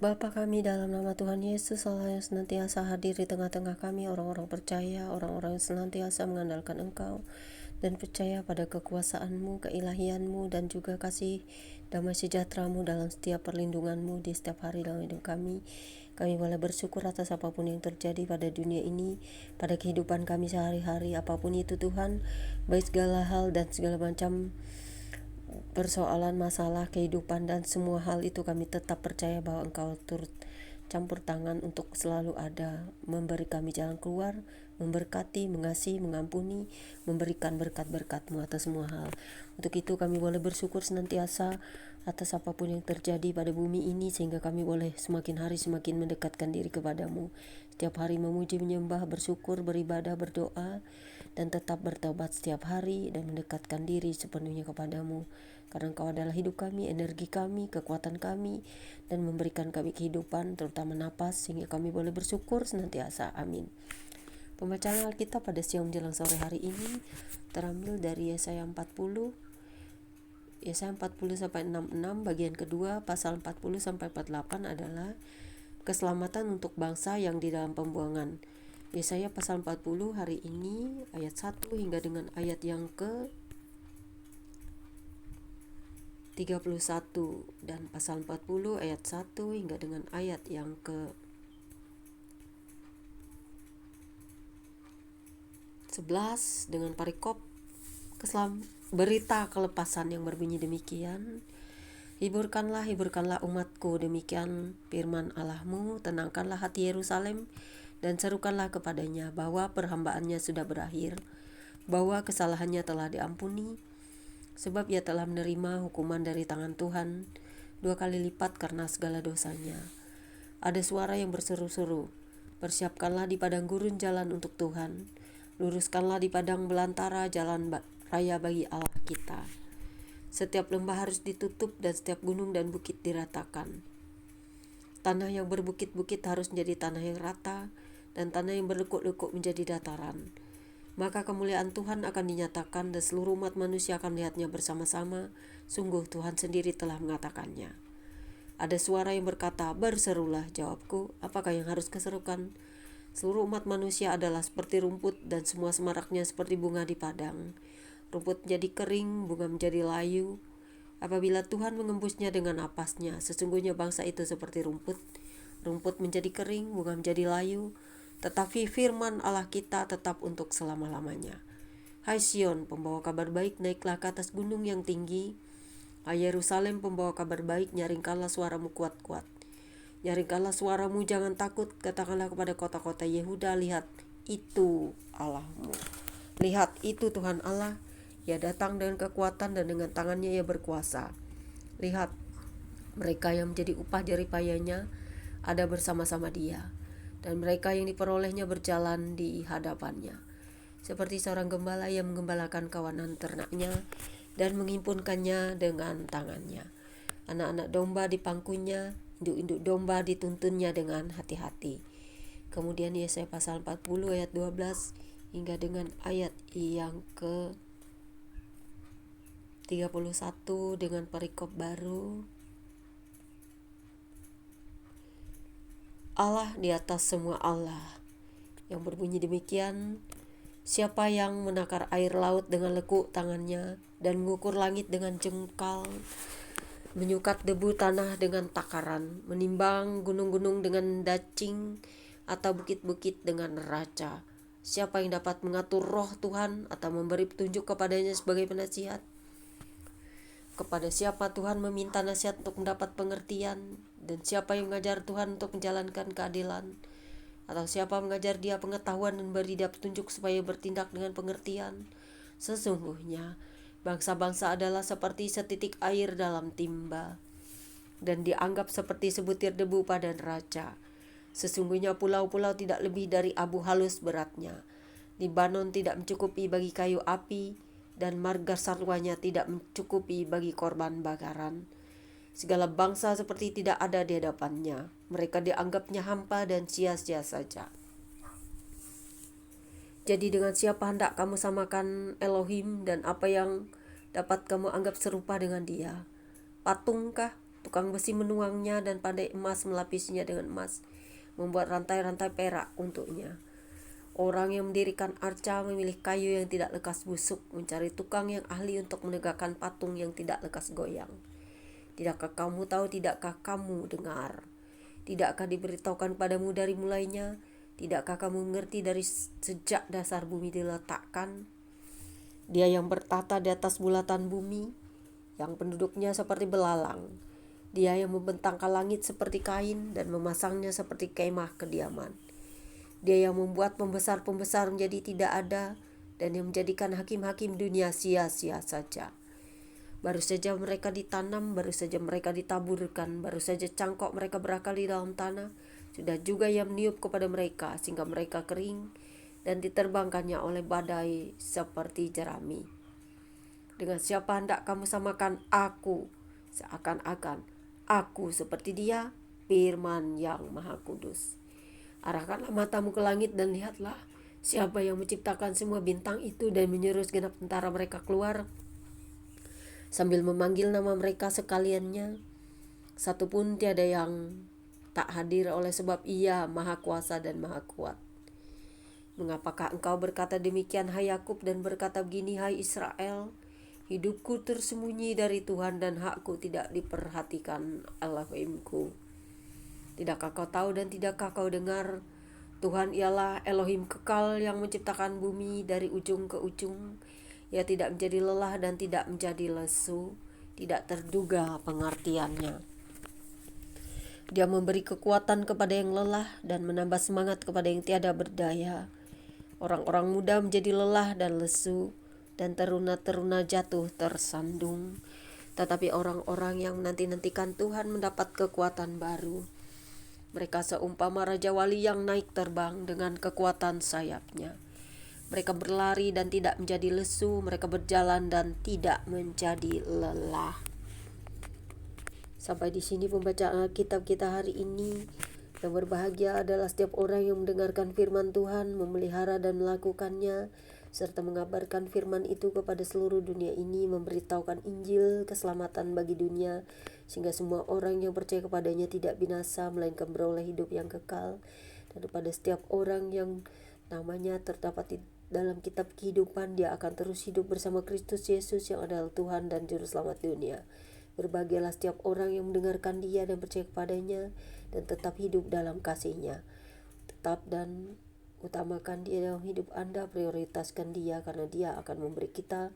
Bapa kami dalam nama Tuhan Yesus, Allah yang senantiasa hadir di tengah-tengah kami, orang-orang percaya, orang-orang yang senantiasa mengandalkan Engkau dan percaya pada kekuasaan-Mu, keilahian-Mu, dan juga kasih damai sejahtera-Mu dalam setiap perlindungan-Mu di setiap hari dalam hidup kami. Kami boleh bersyukur atas apapun yang terjadi pada dunia ini, pada kehidupan kami sehari-hari, apapun itu Tuhan, baik segala hal dan segala macam persoalan, masalah, kehidupan, dan semua hal itu kami tetap percaya bahwa Engkau turut campur tangan untuk selalu ada, memberi kami jalan keluar, memberkati, mengasihi, mengampuni, memberikan berkat-berkat-Mu atas semua hal. Untuk itu kami boleh bersyukur senantiasa atas apapun yang terjadi pada bumi ini, sehingga kami boleh semakin hari semakin mendekatkan diri kepadamu. Setiap hari memuji, menyembah, bersyukur, beribadah, berdoa, dan tetap bertobat setiap hari dan mendekatkan diri sepenuhnya kepadamu. Karena Engkau adalah hidup kami, energi kami, kekuatan kami, dan memberikan kami kehidupan, terutama napas, sehingga kami boleh bersyukur senantiasa. Amin. Pembacaan Alkitab pada siang menjelang sore hari ini terambil dari Yesaya 40 sampai 66, bagian kedua pasal 40 sampai 48 adalah keselamatan untuk bangsa yang di dalam pembuangan. Yesaya pasal 40 hari ini ayat 1 hingga dengan ayat yang ke 31, dan pasal 40 ayat 1 hingga dengan ayat yang ke 11 dengan parikop berita kelepasan yang berbunyi demikian. Hiburkanlah umatku, demikian firman Allahmu. Tenangkanlah hati Yerusalem dan serukanlah kepadanya bahwa perhambaannya sudah berakhir, bahwa kesalahannya telah diampuni, sebab ia telah menerima hukuman dari tangan Tuhan 2 kali lipat karena segala dosanya. Ada suara yang berseru-seru, persiapkanlah di padang gurun jalan untuk Tuhan, luruskanlah di padang belantara jalan raya bagi Allah kita. Setiap lembah harus ditutup dan setiap gunung dan bukit diratakan. Tanah yang berbukit-bukit harus menjadi tanah yang rata, dan tanah yang berlekuk-lekuk menjadi dataran. Maka kemuliaan Tuhan akan dinyatakan dan seluruh umat manusia akan melihatnya bersama-sama. Sungguh Tuhan sendiri telah mengatakannya. Ada suara yang berkata, berserulah. Jawabku, apakah yang harus keserukan? Seluruh umat manusia adalah seperti rumput, dan semua semaraknya seperti bunga di padang. Rumput menjadi kering, bunga menjadi layu, apabila Tuhan mengembusnya dengan napasnya. Sesungguhnya bangsa itu seperti rumput. Rumput menjadi kering, bunga menjadi layu, tetapi firman Allah kita tetap untuk selama-lamanya. Hai Sion, pembawa kabar baik, naiklah ke atas gunung yang tinggi. Hai Yerusalem, pembawa kabar baik, nyaringkanlah suaramu kuat-kuat. Nyaringkanlah suaramu, jangan takut. Katakanlah kepada kota-kota Yehuda, lihat, itu Allahmu. Lihat, itu Tuhan Allah. Ia datang dengan kekuatan dan dengan tangannya ia berkuasa. Lihat, mereka yang menjadi upah jeripayanya ada bersama-sama dia, dan mereka yang diperolehnya berjalan di hadapannya. Seperti seorang gembala yang menggembalakan kawanan ternaknya dan menghimpunkannya dengan tangannya. Anak-anak domba dipangkunya, induk-induk domba dituntunnya dengan hati-hati. Kemudian Yesaya pasal 40 ayat 12 hingga dengan ayat yang ke 31 dengan perikop baru. Allah di atas semua Allah, yang berbunyi demikian, siapa yang menakar air laut dengan lekuk tangannya dan mengukur langit dengan jengkal, menyukat debu tanah dengan takaran, menimbang gunung-gunung dengan dacing atau bukit-bukit dengan neraca. Siapa yang dapat mengatur roh Tuhan atau memberi petunjuk kepadanya sebagai penasihat? Kepada siapa Tuhan meminta nasihat untuk mendapat pengertian? Dan siapa yang mengajar Tuhan untuk menjalankan keadilan? Atau siapa mengajar dia pengetahuan dan beri dia petunjuk supaya bertindak dengan pengertian? Sesungguhnya bangsa-bangsa adalah seperti setitik air dalam timba, dan dianggap seperti sebutir debu pada neraca. Sesungguhnya pulau-pulau tidak lebih dari abu halus beratnya. Libanon tidak mencukupi bagi kayu api, dan marga sarwanya tidak mencukupi bagi korban bakaran. Segala bangsa seperti tidak ada di hadapannya. Mereka dianggapnya hampa dan sia-sia saja. Jadi dengan siapa hendak kamu samakan Elohim, dan apa yang dapat kamu anggap serupa dengan dia? Patungkah? Tukang besi menuangnya dan pandai emas melapisinya dengan emas, membuat rantai-rantai perak untuknya. Orang yang mendirikan arca memilih kayu yang tidak lekas busuk, mencari tukang yang ahli untuk menegakkan patung yang tidak lekas goyang. Tidakkah kamu tahu, tidakkah kamu dengar? Tidakkah diberitahukan padamu dari mulainya? Tidakkah kamu mengerti dari sejak dasar bumi diletakkan? Dia yang bertata di atas bulatan bumi, yang penduduknya seperti belalang. Dia yang membentangkan langit seperti kain dan memasangnya seperti kemah kediaman. Dia yang membuat pembesar-pembesar menjadi tidak ada dan yang menjadikan hakim-hakim dunia sia-sia saja. Baru saja mereka ditanam, baru saja mereka ditaburkan, baru saja cangkok mereka berakar di dalam tanah, sudah juga ia meniup kepada mereka sehingga mereka kering dan diterbangkannya oleh badai seperti jerami. Dengan siapa hendak kamu samakan aku? Seakan-akan aku seperti dia, firman yang Maha Kudus. Arahkanlah matamu ke langit dan lihatlah siapa yang menciptakan semua bintang itu dan menyuruh segenap tentara mereka keluar sambil memanggil nama mereka sekaliannya. Satu pun tiada yang tak hadir oleh sebab ia Maha Kuasa dan Maha Kuat. Mengapakah engkau berkata demikian, hai Yakub, dan berkata begini, hai Israel? Hidupku tersembunyi dari Tuhan dan hakku tidak diperhatikan Elohimku. Tidakkah kau tahu dan tidakkah kau dengar? Tuhan ialah Elohim kekal yang menciptakan bumi dari ujung ke ujung. Ia tidak menjadi lelah dan tidak menjadi lesu, tidak terduga pengertiannya. Dia memberi kekuatan kepada yang lelah dan menambah semangat kepada yang tiada berdaya. Orang-orang muda menjadi lelah dan lesu, dan teruna-teruna jatuh tersandung. Tetapi orang-orang yang menanti-nantikan Tuhan mendapat kekuatan baru. Mereka seumpama Raja Wali yang naik terbang dengan kekuatan sayapnya. Mereka berlari dan tidak menjadi lesu, mereka berjalan dan tidak menjadi lelah. Sampai di sini pembacaan Alkitab kita hari ini. Yang berbahagia adalah setiap orang yang mendengarkan firman Tuhan, memelihara dan melakukannya, serta mengabarkan firman itu kepada seluruh dunia ini, memberitahukan Injil keselamatan bagi dunia, sehingga semua orang yang percaya kepadanya tidak binasa, melainkan beroleh hidup yang kekal. Dan kepada setiap orang yang namanya terdapat di dalam kitab kehidupan, dia akan terus hidup bersama Kristus Yesus yang adalah Tuhan dan Juru Selamat dunia. Berbahagialah setiap orang yang mendengarkan dia dan percaya kepadanya dan tetap hidup dalam kasih-Nya. Tetap dan utamakan dia dalam hidup Anda, prioritaskan dia karena dia akan memberi kita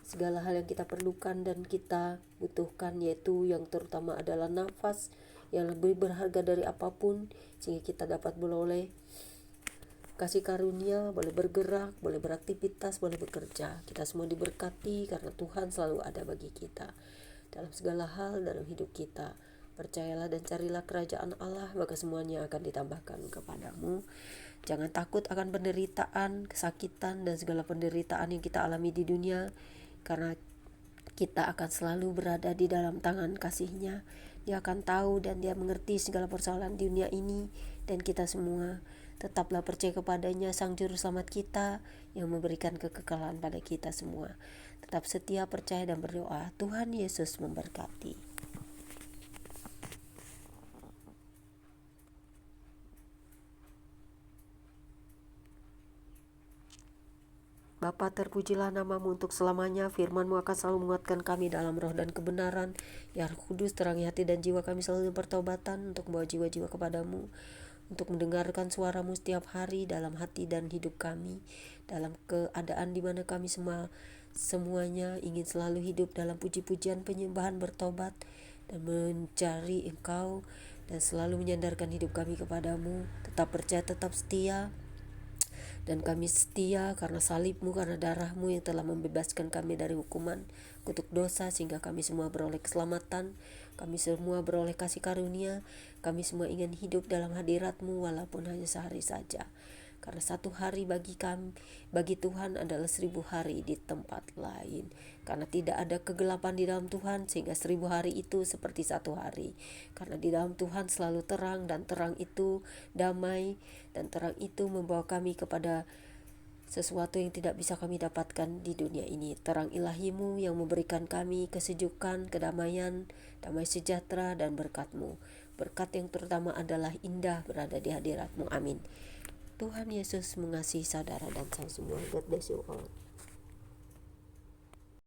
segala hal yang kita perlukan dan kita butuhkan, yaitu yang terutama adalah nafas yang lebih berharga dari apapun, sehingga kita dapat beroleh kasih karunia, boleh bergerak, boleh beraktivitas, boleh bekerja. Kita semua diberkati karena Tuhan selalu ada bagi kita dalam segala hal dalam hidup kita. Percayalah dan carilah kerajaan Allah, maka semuanya akan ditambahkan kepadamu. Jangan takut akan penderitaan, kesakitan, dan segala penderitaan yang kita alami di dunia, karena kita akan selalu berada di dalam tangan kasih-Nya. Dia akan tahu dan dia mengerti segala persoalan di dunia ini, dan kita semua tetaplah percaya kepadanya, Sang Juru Selamat kita yang memberikan kekekalan pada kita semua. Tetap setia, percaya, dan berdoa. Tuhan Yesus memberkati. Bapa, terpujilah namamu untuk selamanya. Firman-Mu akan selalu menguatkan kami dalam roh dan kebenaran. Ya Roh Kudus, terangi hati dan jiwa kami selalu pertobatan untuk membawa jiwa-jiwa kepadamu, untuk mendengarkan suara-Mu setiap hari dalam hati dan hidup kami, dalam keadaan di mana kami semuanya ingin selalu hidup dalam puji-pujian, penyembahan, bertobat, dan mencari Engkau, dan selalu menyandarkan hidup kami kepadamu. Tetap percaya, tetap setia. Dan kami setia karena salib-Mu, karena darah-Mu yang telah membebaskan kami dari hukuman kutuk dosa, sehingga kami semua beroleh keselamatan, kami semua beroleh kasih karunia. Kami semua ingin hidup dalam hadirat-Mu walaupun hanya sehari saja, karena satu hari bagi kami, bagi Tuhan adalah 1000 hari di tempat lain. Karena tidak ada kegelapan di dalam Tuhan, sehingga 1000 hari itu seperti satu hari. Karena di dalam Tuhan selalu terang, dan terang itu damai, dan terang itu membawa kami kepada sesuatu yang tidak bisa kami dapatkan di dunia ini. Terang ilahi-Mu yang memberikan kami kesejukan, kedamaian, damai sejahtera, dan berkat-Mu. Berkat yang terutama adalah indah berada di hadirat-Mu. Amin. Tuhan Yesus mengasihi saudara dan saya semua. God bless you all.